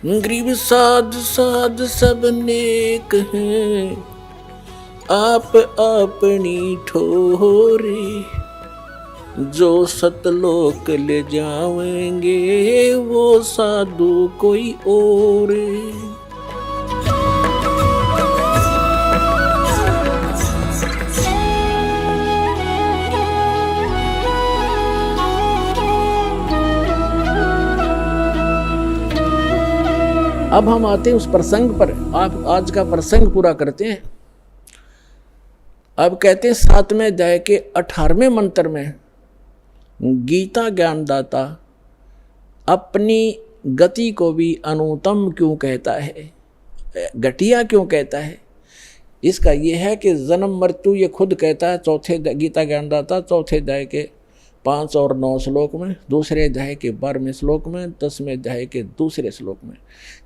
गरीब साध साध सब नेक हैं, आप अपनी ठोरे। जो सतलोक ले जाएंगे वो साधु कोई और। अब हम आते हैं उस प्रसंग पर। आप आज का प्रसंग पूरा करते हैं। अब कहते हैं 7वें अध्याय के 18वें मंत्र में गीता ज्ञानदाता अपनी गति को भी अनुत्तम क्यों कहता है, घटिया क्यों कहता है। इसका यह है कि जन्म मृत्यु ये खुद कहता है चौथे गीता ज्ञानदाता चौथे अध्याय के 5 और 9 श्लोक में, दूसरे अध्याय के 12वें श्लोक में, 10वें अध्याय के दूसरे श्लोक में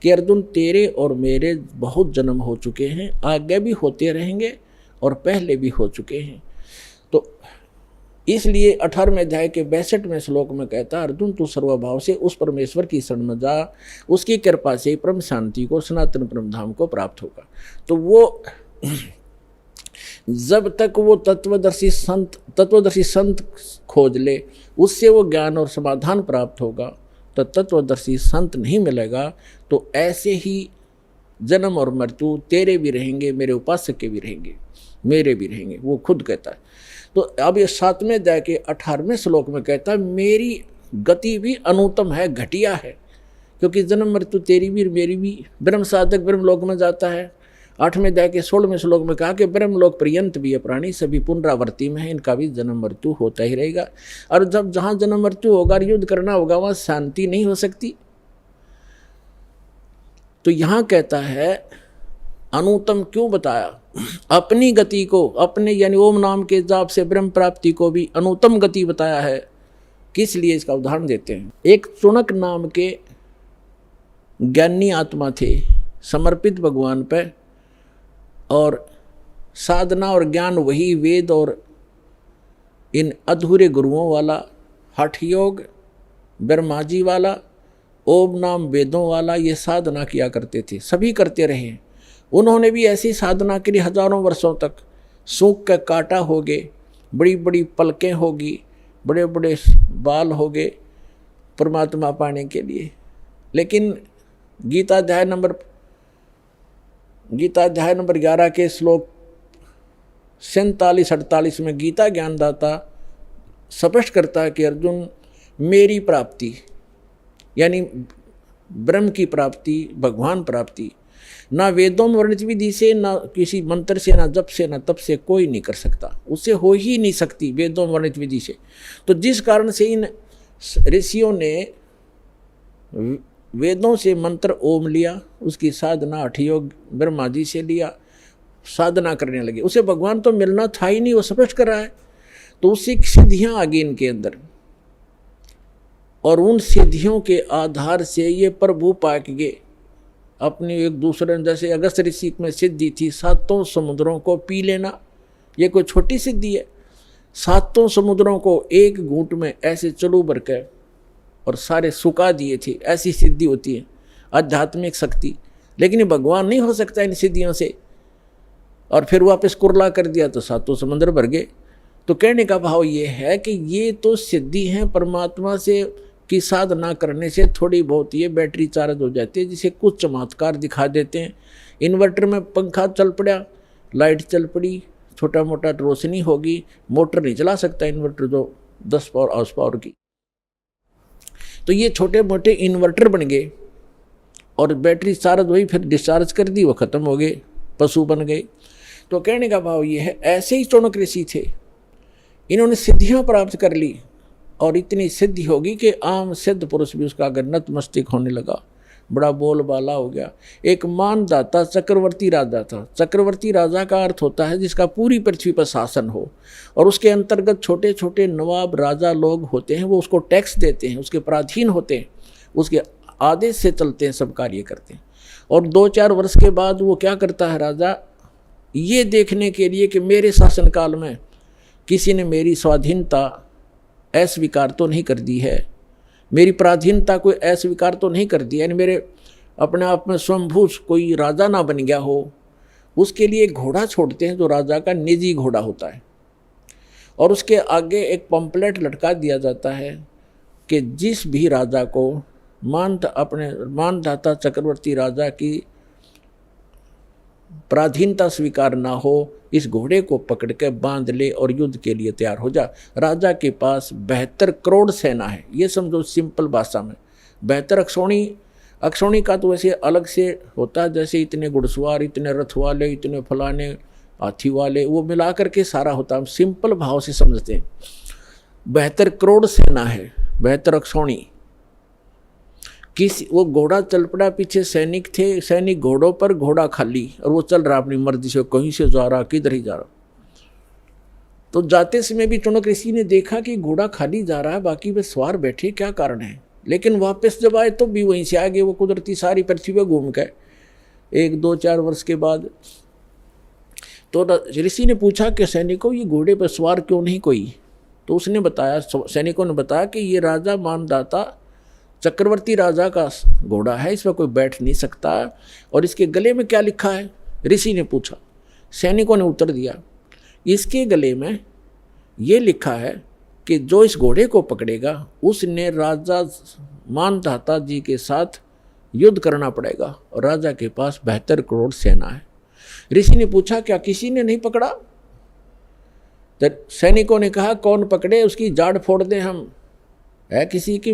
कि अर्जुन तेरे और मेरे बहुत जन्म हो चुके हैं, आगे भी होते रहेंगे और पहले भी हो चुके हैं। तो इसलिए 18वें अध्याय के 62वें श्लोक में कहता अर्जुन तू सर्वभाव से उस परमेश्वर की शरण में जा, उसकी कृपा से परम शांति को सनातन परम धाम को प्राप्त होगा। तो वो जब तक वो तत्वदर्शी संत खोज ले, उससे वो ज्ञान और समाधान प्राप्त होगा। तो तत्वदर्शी संत नहीं मिलेगा तो ऐसे ही जन्म और मृत्यु तेरे भी रहेंगे, मेरे उपासक के भी रहेंगे, मेरे भी रहेंगे, वो खुद कहता है। तो अब ये 7वें अध्याय के 18वें श्लोक में कहता है मेरी गति भी अनुत्तम है, घटिया है, क्योंकि जन्म मृत्यु तेरी भी मेरी भी। ब्रह्म साधक ब्रह्मलोक में जाता है। 8वें अध्याय के 16वें श्लोक में कहा कि ब्रह्मलोक पर्यंत भी ये प्राणी सभी पुनरावृत्ति में है, इनका भी जन्म मृत्यु होता ही रहेगा। और जब जहाँ जन्म मृत्यु होगा, युद्ध करना होगा, वहाँ शांति नहीं हो सकती। तो यहाँ कहता है अनुत्तम क्यों बताया, अपनी गति को, अपने यानी ओम नाम के जाप से ब्रह्म प्राप्ति को भी अनुत्तम गति बताया है। किस लिए, इसका उदाहरण देते हैं। एक चुनक नाम के ज्ञानी आत्मा थे, समर्पित भगवान पे, और साधना और ज्ञान वही वेद और इन अधूरे गुरुओं वाला, हठ योग ब्रह्मा जी वाला, ओम नाम वेदों वाला, ये साधना किया करते थे, सभी करते रहे। उन्होंने भी ऐसी साधना के लिए हजारों वर्षों तक सूख के काटा होगे, बड़ी बड़ी पलकें होगी, बड़े बड़े बाल होगे परमात्मा पाने के लिए। लेकिन गीता अध्याय नंबर 11 के श्लोक 47-48 में गीता ज्ञानदाता स्पष्ट करता है कि अर्जुन मेरी प्राप्ति यानी ब्रह्म की प्राप्ति, भगवान प्राप्ति ना वेदों में वर्णित विधि से, ना किसी मंत्र से, ना जप से, ना तप से कोई नहीं कर सकता, उससे हो ही नहीं सकती वेदों में वर्णित विधि से। तो जिस कारण से इन ऋषियों ने वेदों से मंत्र ओम लिया, उसकी साधना हठ योग ब्रह्मा जी से लिया, साधना करने लगे। उसे भगवान तो मिलना था ही नहीं, वो स्पष्ट कर रहा है। तो उससे सिद्धियां आ गई इनके अंदर, और उन सिद्धियों के आधार से ये प्रभु पाक गए अपने एक दूसरे। जैसे अगस्त ऋषि में सिद्धि थी 7 समुद्रों को पी लेना, ये कोई छोटी सिद्धि है। 7 समुद्रों को एक घूंट में ऐसे चलू भर के और सारे सुखा दिए थे, ऐसी सिद्धि होती है आध्यात्मिक शक्ति। लेकिन ये भगवान नहीं हो सकता इन सिद्धियों से। और फिर वापस कुरला कर दिया तो 7 समुद्र भर गए। तो कहने का भाव ये है कि ये तो सिद्धि है परमात्मा से की साधना करने से थोड़ी बहुत ये बैटरी चार्ज हो जाती है, जिसे कुछ चमत्कार दिखा देते हैं। इन्वर्टर में पंखा चल पड़ा, लाइट चल पड़ी, छोटा मोटा रोशनी होगी, मोटर नहीं चला सकता इन्वर्टर जो 10 पावर हाउस पावर की। तो ये छोटे मोटे इन्वर्टर बन गए और बैटरी चार्ज हुई, फिर डिस्चार्ज कर दी, वो खत्म हो गए, पशु बन गए। तो कहने का भाव ये है, ऐसे ही चौनक ऋषि थे, इन्होंने सिद्धियां प्राप्त कर ली और इतनी सिद्धि होगी कि आम सिद्ध पुरुष भी उसका अगर नतमस्तक होने लगा, बड़ा बोलबाला हो गया। एक मानदाता चक्रवर्ती राजा था। चक्रवर्ती राजा का अर्थ होता है जिसका पूरी पृथ्वी पर शासन हो, और उसके अंतर्गत छोटे छोटे नवाब राजा लोग होते हैं, वो उसको टैक्स देते हैं, उसके पराधीन होते हैं, उसके आदेश से चलते हैं, सब कार्य करते हैं। और 2-4 वर्ष के बाद वो क्या करता है राजा, ये देखने के लिए कि मेरे शासनकाल में किसी ने मेरी स्वाधीनता अस्वीकार तो नहीं कर दी है, मेरी पराधीनता कोई अस्वीकार तो नहीं कर दी है, यानी मेरे अपने आप में स्वयंभू कोई राजा ना बन गया हो, उसके लिए एक घोड़ा छोड़ते हैं जो राजा का निजी घोड़ा होता है, और उसके आगे एक पंपलेट लटका दिया जाता है कि जिस भी राजा को अपने मानधाता चक्रवर्ती राजा की पराधीनता स्वीकार ना हो, इस घोड़े को पकड़ के बांध ले और युद्ध के लिए तैयार हो जा। राजा के पास 72 करोड़ सेना है, ये समझो सिंपल भाषा में। 72 अक्षौणी का तो वैसे अलग से होता है, जैसे इतने घुड़सवार, इतने रथ वाले, इतने फलाने हाथी वाले, वो मिला करके सारा होता है, हम सिंपल भाव से समझते हैं। 72 करोड़ सेना है, 72 अक्षौणी। वो घोड़ा चल पड़ा, पीछे सैनिक थे, सैनिक घोड़ों पर, घोड़ा खाली, और वो चल रहा अपनी मर्जी से, कहीं से जा रहा, किधर ही जा रहा। तो जाते समय भी चुनक ऋषि ने देखा कि घोड़ा खाली जा रहा है, बाकी वे सवार बैठे, क्या कारण है। लेकिन वापस जब आए तो भी वहीं से आगे वो कुदरती सारी पृथ्वी पे घूम गए। 1, 2, 4 वर्ष के बाद तो ऋषि ने पूछा कि सैनिकों ये घोड़े पर सवार क्यों नहीं कोई। तो उसने बताया, सैनिकों ने बताया कि ये राजा मानदाता चक्रवर्ती राजा का घोड़ा है, इस पर कोई बैठ नहीं सकता। और इसके गले में क्या लिखा है, ऋषि ने पूछा। सैनिकों ने उत्तर दिया, इसके गले में ये लिखा है कि जो इस घोड़े को पकड़ेगा उसने राजा मानधाता जी के साथ युद्ध करना पड़ेगा, और राजा के पास 72 करोड़ सेना है। ऋषि ने पूछा, क्या किसी ने नहीं पकड़ा। तो सैनिकों ने कहा, कौन पकड़े, उसकी जाड़ फोड़ दें हम, है किसी की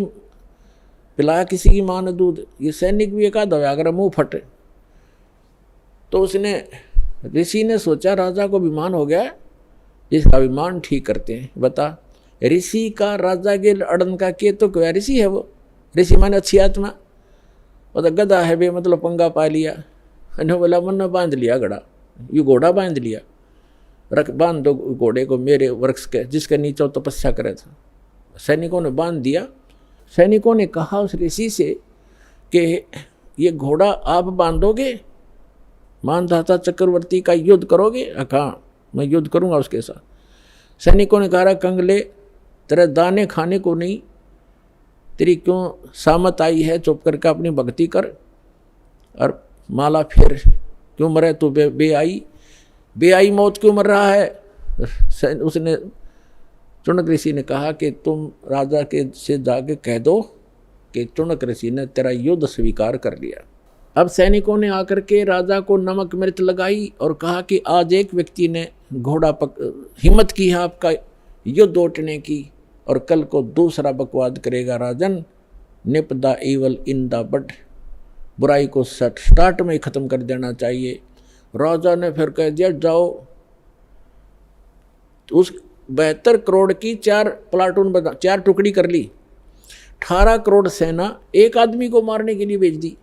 पिलाया किसी की मां ने दूध। ये सैनिक भी एक आधा अगर मुंह फटे। तो उसने, ऋषि ने सोचा राजा को अभिमान हो गया, इसका अभिमान ठीक करते हैं। बता, ऋषि का राजा के अड़न का के तो क्या ऋषि है वो, ऋषि माने अच्छी आत्मा, वो तो गधा है बे, मतलब पंगा पा लिया। बोला मन बांध लिया घड़ा, ये घोड़ा बांध लिया, रख बांध दो घोड़े को मेरे वृक्ष के जिसके नीचे तपस्या करे था। सैनिकों ने बांध दिया। सैनिकों ने कहा उस ऋषि से कि ये घोड़ा आप बांधोगे, मानधाता चक्रवर्ती का युद्ध करोगे। कहा मैं युद्ध करूंगा उसके साथ। सैनिकों ने कहा, कंगले तेरे दाने खाने को नहीं, तेरी क्यों सामत आई है, चुप करके अपनी भक्ति कर और माला फेर, क्यों मरे तू बेआई मौत क्यों मर रहा है। उसने चुनक ऋषि ने कहा कि तुम राजा के से जाके कह दो कि चुनक ऋषि ने तेरा युद्ध स्वीकार कर लिया। अब सैनिकों ने आकर के राजा को नमक मिर्च लगाई और कहा कि आज एक व्यक्ति ने हिम्मत की है आपका युद्ध उठने की, और कल को दूसरा बकवाद करेगा। Rajan, nip the evil in the bud, बुराई को स्टार्ट में ही खत्म कर देना चाहिए। राजा ने फिर कह दिया, जाओ। उस 72 करोड़ की 4 प्लाटून 4 टुकड़ी कर ली। 18 करोड़ सेना एक आदमी को मारने के लिए भेज दी,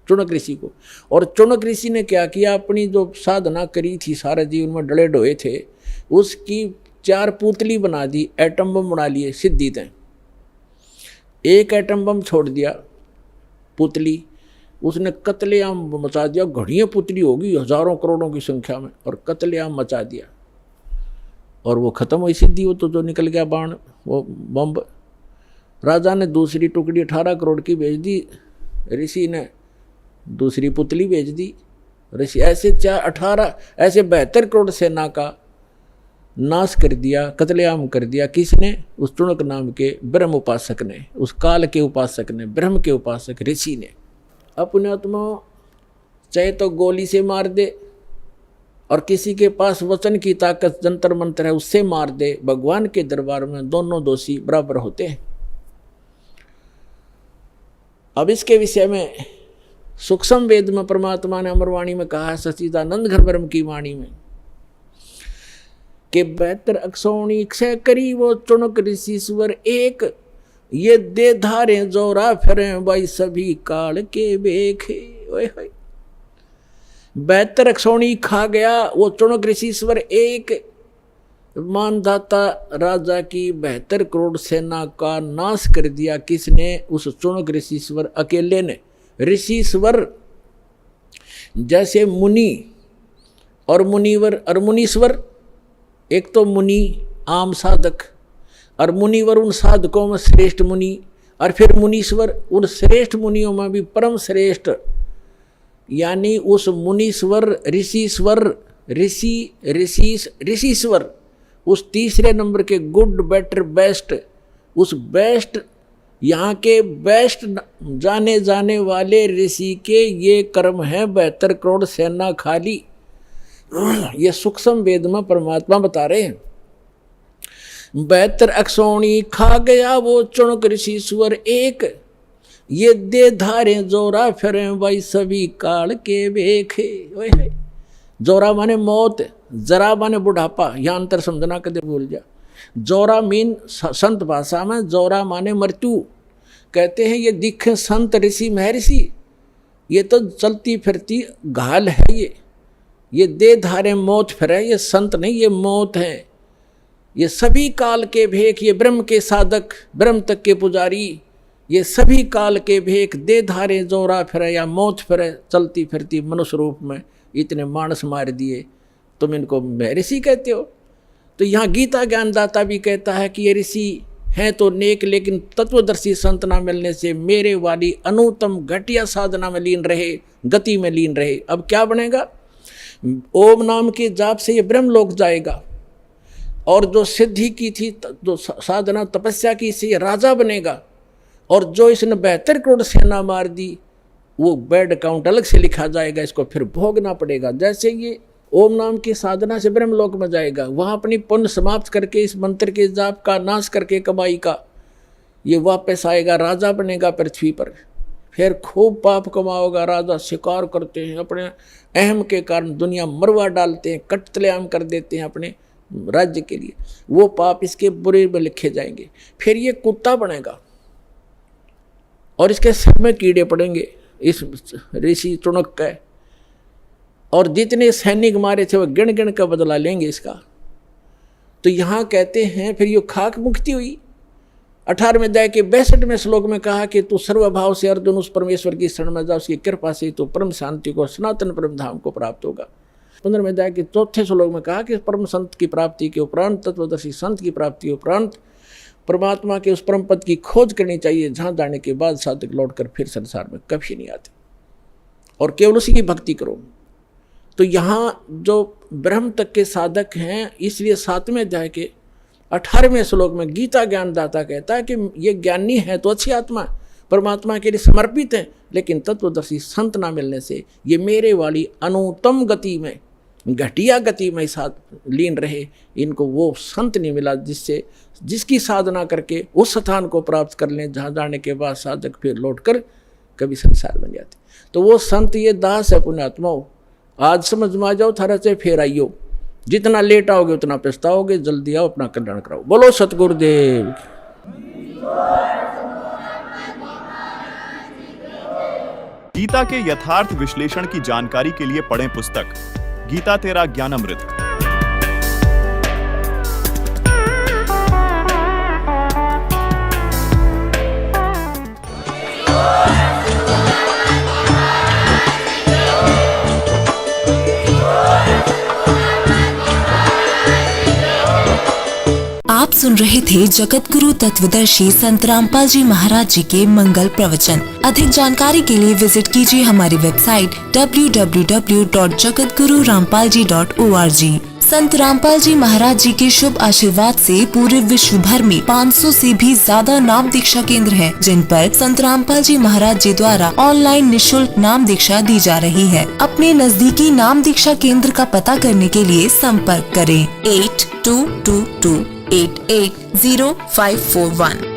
चुनक ऋषि को। और चुनक ऋषि ने क्या किया, अपनी जो साधना करी थी, सारे जीवन में डले डोए थे, उसकी 4 पुतली बना दी, एटम बम बना लिए सिद्धि तय। एक एटम बम छोड़ दिया पुतली, उसने कत्लेआम मचा दिया। घड़ियाँ पुतली होगी हजारों करोड़ों की संख्या में, और कत्लेआम मचा दिया। और वो खत्म हुई सिद्धि, वो तो जो निकल गया बाण, वो बम। राजा ने दूसरी टुकड़ी 18 करोड़ की भेज दी, ऋषि ने दूसरी पुतली भेज दी। ऋषि ऐसे 72 करोड़ सेना का नाश कर दिया, कत्लेआम कर दिया। किसने? उस चुनक नाम के ब्रह्म उपासक ने, उस काल के उपासक ने, ब्रह्म के उपासक ऋषि ने। अपने आत्मा चाहे तो गोली से मार दे, और किसी के पास वचन की ताकत जंतर मंत्र है उससे मार दे, भगवान के दरबार में दोनों दोषी बराबर होते हैं। अब इसके विषय में सूक्ष्म वेद में परमात्मा ने अमरवाणी में कहा है, सच्चिदानंद घन ब्रह्म की वाणी में, कि 72 अक्षौणी क्षय करी वो चुनक ऋषिश्वर एक, ये दे धारे जोरा फिरे भाई सभी काल के बेखे। 72 अक्षौणी खा गया वो चुनक ऋषिश्वर एक। मानधाता राजा की 72 करोड़ सेना का नाश कर दिया। किसने? उस चुनक ऋषिश्वर अकेले ने। ऋषिश्वर जैसे मुनि और मुनिवर और मुनीश्वर, एक तो मुनि आम साधक, और मुनिवर उन साधकों में श्रेष्ठ मुनि, और फिर मुनीश्वर उन श्रेष्ठ मुनियों में भी परम श्रेष्ठ यानी उस मुनीश्वर ऋषीश्वर उस तीसरे नंबर के गुड बेटर बेस्ट, उस बेस्ट यहाँ के बेस्ट जाने जाने वाले ऋषि के ये कर्म है 72 करोड़ सेना खाली। ये सूक्ष्म वेद में परमात्मा बता रहे हैं। 72 अक्षौणी खा गया वो चुणक ऋषिश्वर एक, ये दे धारे जोरा फिरे भाई सभी काल के बेखे। जोरा माने मौत, जरा माने बुढ़ापा, यहाँ अंतर समझना कदे भूल जा। जोरा मीन संत भाषा में जोरा माने मृत्यु। कहते हैं ये दिखे संत ऋषि महर्षि, ये तो चलती फिरती घाल है। ये दे धारे मौत फिरे, ये संत नहीं, ये मौत है। ये सभी काल के भेख, ये ब्रह्म के साधक, ब्रह्म तक के पुजारी, ये सभी काल के भेख दे धारे जोरा फिरे या मौत फिरे चलती फिरती मनुष्य रूप में, इतने मानस मार दिए, तुम इनको महर्षि कहते हो। तो यहाँ गीता ज्ञानदाता भी कहता है कि ये ऋषि हैं तो नेक, लेकिन तत्वदर्शी संत ना मिलने से मेरे वाली अनुत्तम घटिया साधना में लीन रहे, गति में लीन रहे। अब क्या बनेगा? ओम नाम के जाप से ये ब्रह्मलोक जाएगा, और जो सिद्धि की थी, जो साधना तपस्या की, से ये राजा बनेगा। और जो इसने 72 करोड़ सेना मार दी, वो बैड अकाउंट अलग से लिखा जाएगा, इसको फिर भोगना पड़ेगा। जैसे ये ओम नाम की साधना से ब्रह्मलोक में जाएगा, वहाँ अपनी पुण्य समाप्त करके इस मंत्र के जाप का नाश करके कमाई का ये वापस आएगा, राजा बनेगा पृथ्वी पर। फिर खूब पाप कमाओगा। राजा शिकार करते हैं, अपने अहम के कारण दुनिया मरवा डालते हैं, कत्लेआम कर देते हैं अपने राज्य के लिए, वो पाप इसके बुरे में लिखे जाएंगे। फिर ये कुत्ता बनेगा और इसके सिर में कीड़े पड़ेंगे इस ऋषि चुणक का, और जितने सैनिक मारे थे वो गिन गिन का बदला लेंगे इसका। तो यहाँ कहते हैं फिर ये खाक मुक्ति हुई। 18वें अध्याय के 62वें श्लोक में कहा कि तू सर्वभाव से अर्जुन उस परमेश्वर की शरण में जा, उसकी कृपा से तो परम शांति को, सनातन परम धाम को प्राप्त होगा। 15वें अध्याय के 4थे श्लोक में कहा कि परम संत की प्राप्ति के उपरांत, तत्वदर्शी संत की प्राप्ति के उपरांत परमात्मा के उस परम पद की खोज करनी चाहिए, जहाँ जाने के बाद साधक लौटकर फिर संसार में कभी नहीं आते, और केवल उसी की भक्ति करो। तो यहाँ जो ब्रह्म तक के साधक हैं, इसलिए 7वें अध्याय के 18वें श्लोक में गीता ज्ञानदाता कहता है कि ये ज्ञानी है तो अच्छी आत्मा, परमात्मा के लिए समर्पित है, लेकिन तत्वदर्शी संत ना मिलने से ये मेरे वाली अनुत्तम गति में, घटिया गति में साथ लीन रहे। इनको वो संत नहीं मिला जिसकी साधना करके उस स्थान को प्राप्त कर लें, जहाँ जाने के बाद साधक फिर लौटकर कभी संसार बन जाते। तो वो संत ये दास है पुण्यात्माओं, आज समझ में आ जाओ, थारा से फिर आइयो। जितना लेट आओगे उतना पछताओगे, जल्दी आओ, अपना कल्याण कराओ। बोलो सतगुरुदेव। गीता के यथार्थ विश्लेषण की जानकारी के लिए पढ़ें पुस्तक गीता तेरा ज्ञानामृत। आप सुन रहे थे जगत गुरु तत्वदर्शी संत रामपाल जी महाराज जी के मंगल प्रवचन। अधिक जानकारी के लिए विजिट कीजिए हमारी वेबसाइट www.jagatgururampalji.org। संत रामपाल जी महाराज जी के शुभ आशीर्वाद से पूरे विश्व भर में 500 से भी ज्यादा नाम दीक्षा केंद्र हैं, जिन पर संत रामपाल जी महाराज जी द्वारा ऑनलाइन निःशुल्क नाम दीक्षा दी जा रही है। अपने नजदीकी नाम दीक्षा केंद्र का पता करने के लिए संपर्क करें 8222880541।